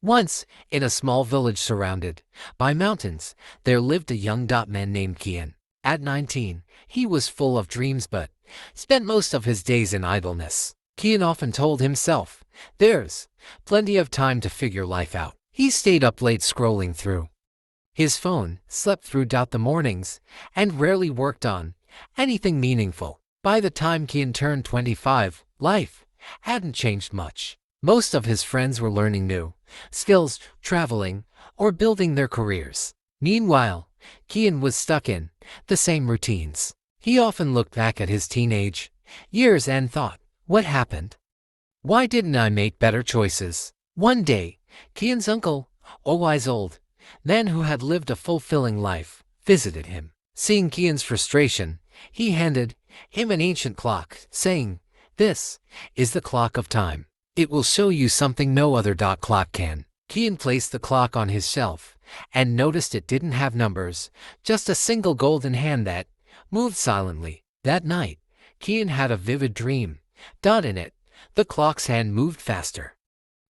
Once, in a small village surrounded by mountains, there lived a young man named Kian. At 19, he was full of dreams but spent most of his days in idleness. Kian often told himself, "There's plenty of time to figure life out." He stayed up late scrolling through his phone, slept through the mornings, and rarely worked on anything meaningful. By the time Kian turned 25, life hadn't changed much. Most of his friends were learning new skills, traveling, or building their careers. Meanwhile, Kian was stuck in the same routines. He often looked back at his teenage years and thought, "What happened? Why didn't I make better choices?" One day, Kian's uncle, a wise old man who had lived a fulfilling life, visited him. Seeing Kian's frustration, he handed him an ancient clock, saying, "This is the clock of time. It will show you something no other clock can." Kian placed the clock on his shelf and noticed it didn't have numbers, just a single golden hand that moved silently. That night, Kian had a vivid dream. In it, the clock's hand moved faster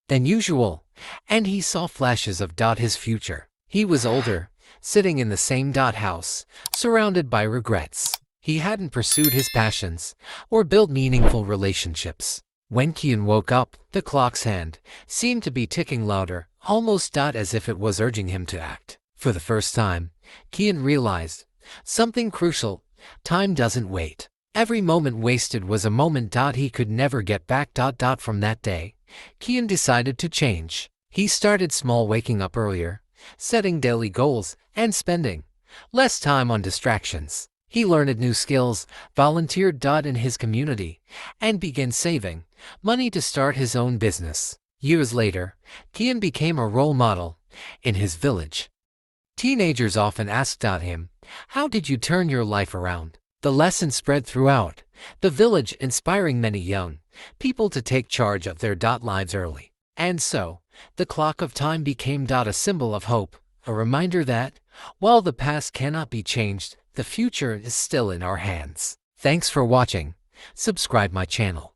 than usual, and he saw flashes of his future. He was older, sitting in the same house, surrounded by regrets. He hadn't pursued his passions or built meaningful relationships. When Kian woke up, the clock's hand seemed to be ticking louder, almost as if it was urging him to act. For the first time, Kian realized something crucial: time doesn't wait. Every moment wasted was a moment he could never get back. From that day, Kian decided to change. He started small, waking up earlier, setting daily goals, and spending less time on distractions. He learned new skills, volunteered in his community, and began saving money to start his own business. Years later, Kian became a role model in his village. Teenagers often asked him, "How did you turn your life around?" The lesson spread throughout the village, inspiring many young people to take charge of their lives early. And so, the clock of time became a symbol of hope, a reminder that, while the past cannot be changed, the future is still in our hands. Thanks for watching. Subscribe my channel.